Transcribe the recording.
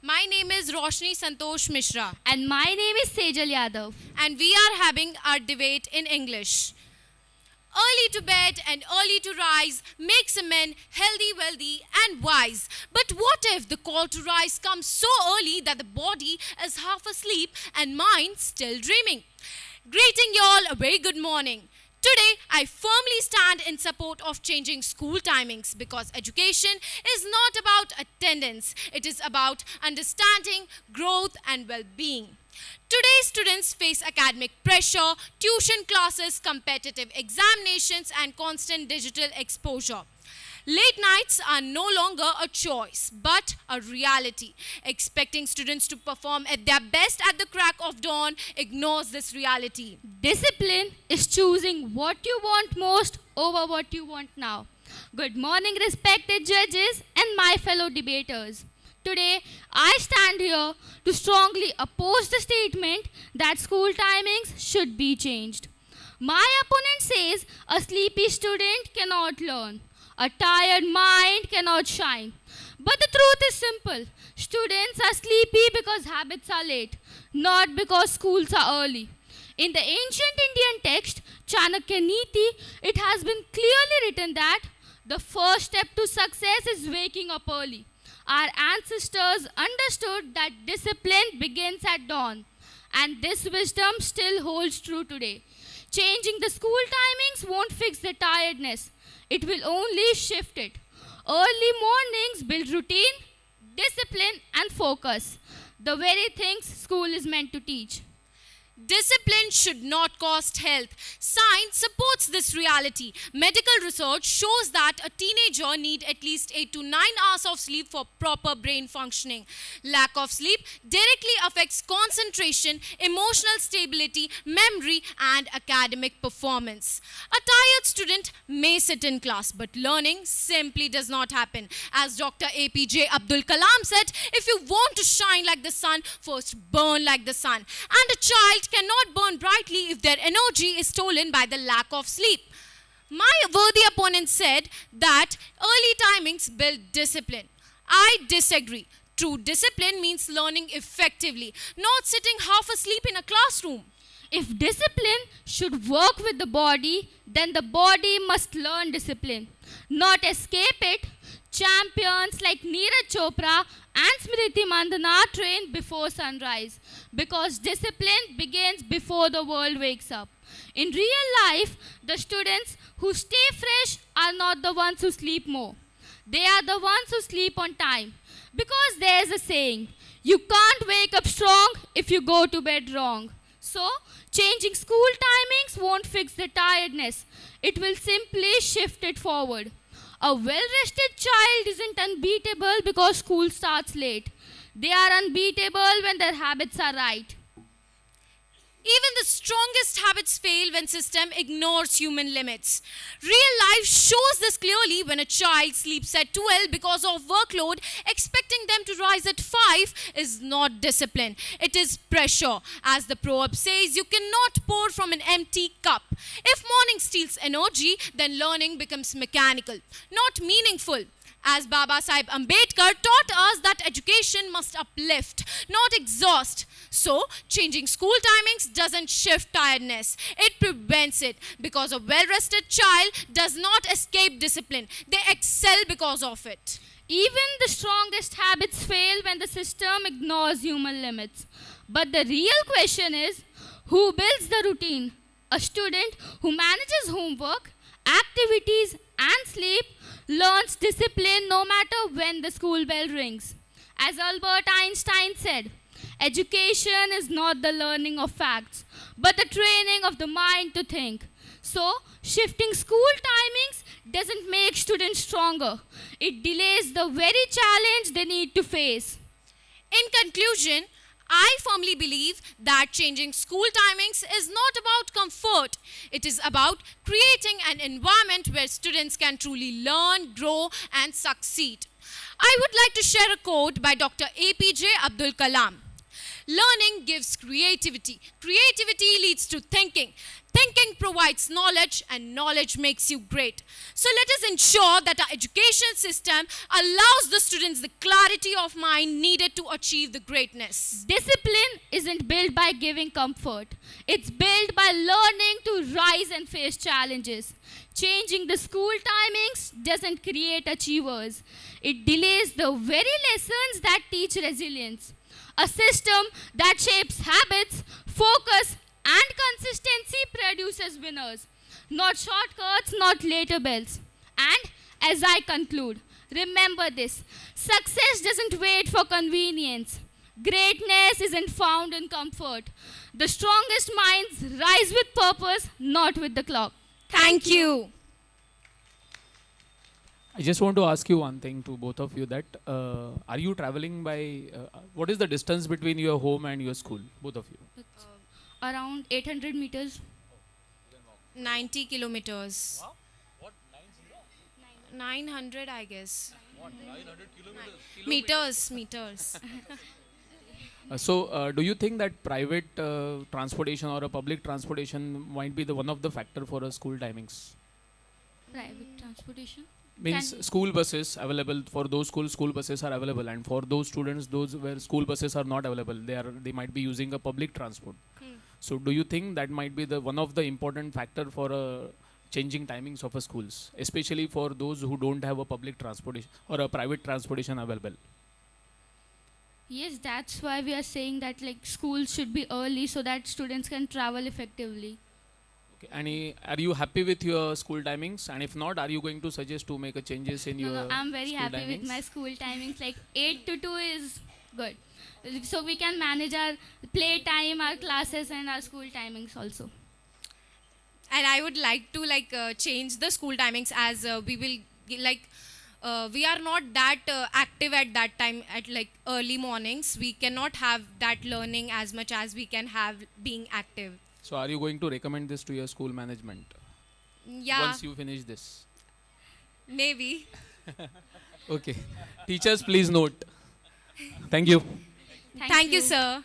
My name is Roshni Santosh Mishra, And my name is Sejal Yadav. and we are having our debate in English. Early to bed and early to rise makes a man healthy, wealthy, and wise. But what if the call to rise comes so early that the body is half asleep and mind still dreaming? Greeting y'all a very good morning. Today, I firmly stand in support of changing school timings because education is not about attendance, it is about understanding, growth, and well being. Today's students face academic pressure, tuition classes, competitive examinations, and constant digital exposure. Late nights are no longer a choice, but a reality. Expecting students to perform at their best at the crack of dawn ignores this reality. Discipline is choosing what you want most over what you want now. Good morning, respected judges and my fellow debaters. Today, I stand here to strongly oppose the statement that school timings should be changed. My opponent says a sleepy student cannot learn. A tired mind cannot shine. But the truth is simple. Students are sleepy because habits are late, not because schools are early. In the ancient Indian text, Chanakya Niti, it has been clearly written that the first step to success is waking up early. Our ancestors understood that discipline begins at dawn, and this wisdom still holds true today. Changing the school timings won't fix the tiredness. It will only shift it. Early mornings build routine, discipline, and focus. The very things school is meant to teach. Discipline should not cost health. Science supports this reality. Medical research shows that a teenager needs at least 8 to 9 hours of sleep for proper brain functioning. Lack of sleep directly affects concentration, emotional stability, memory, and academic performance. A tired student may sit in class, but learning simply does not happen. As Dr. APJ Abdul Kalam said, if you want to shine like the sun, first burn like the sun. And a child cannot burn brightly if their energy is stolen by the lack of sleep. My worthy opponent said that early timings build discipline. I disagree. True discipline means learning effectively, not sitting half asleep in a classroom. If discipline should work with the body, then the body must learn discipline, not escape it. Champions like Neeraj Chopra and Smriti Mandana train before sunrise because discipline begins before the world wakes up. In real life, the students who stay fresh are not the ones who sleep more. They are the ones who sleep on time. Because there's a saying, you can't wake up strong if you go to bed wrong. So, changing school timings won't fix the tiredness. It will simply shift it forward. A well-rested child isn't unbeatable because school starts late. They are unbeatable when their habits are right. Even the strongest habits fail when system ignores human limits. Real life shows this clearly when a child sleeps at 12 because of workload. Expecting them to rise at 5 is not discipline. It is pressure. As the proverb says, you cannot pour from an empty cup. If morning steals energy, then learning becomes mechanical, not meaningful. As Baba Sahib Ambedkar taught us that education must uplift, not exhaust. So, changing school timings doesn't shift tiredness, it prevents it because a well-rested child does not escape discipline. They excel because of it. Even the strongest habits fail when the system ignores human limits. But the real question is, who builds the routine? A student who manages homework, activities, and sleep learns discipline no matter when the school bell rings. As Albert Einstein said, education is not the learning of facts, but the training of the mind to think. So, shifting school timings doesn't make students stronger. It delays the very challenge they need to face. In conclusion, I firmly believe that changing school timings is not about comfort. It is about creating an environment where students can truly learn, grow, and succeed. I would like to share a quote by Dr. APJ Abdul Kalam. Learning gives creativity. Creativity leads to thinking. Thinking provides knowledge and knowledge makes you great. So let us ensure that our education system allows the students the clarity of mind needed to achieve the greatness. Discipline isn't built by giving comfort. It's built by learning to rise and face challenges. Changing the school timings doesn't create achievers. It delays the very lessons that teach resilience. A system that shapes habits, focus, and consistency produces winners. Not shortcuts, not later bells. And as I conclude, remember this: success doesn't wait for convenience. Greatness isn't found in comfort. The strongest minds rise with purpose, not with the clock. Thank you. I just want to ask you one thing to both of you that are you traveling by, what is the distance between your home and your school, both of you? It's around 800 meters. 90 kilometers. Wow. What? 900, I guess. What? 900 kilometers? Meters. So, do you think that private transportation or a public transportation might be the one of the factor for a school timings? Private transportation. Means school buses available for those schools, school buses are available, and for those students, those where school buses are not available, they might be using a public transport. So, do you think that might be the one of the important factor for changing timings of a schools, especially for those who don't have a public transportation or a private transportation available? Yes, that's why we are saying that like schools should be early so that students can travel effectively. Okay. And are you happy with your school timings? And if not, are you going to suggest to make a changes in your No, I'm very school happy timings? with my school timings. Like 8 to 2 is good. So we can manage our play time, our classes, and our school timings also. And I would like to change the school timings as we will we are not that active at that time at like early mornings. We cannot have that learning as much as we can have being active. So, are you going to recommend this to your school management Yeah, once you finish this? maybe. Okay. Teachers, please note. Thank you. Thank you, sir.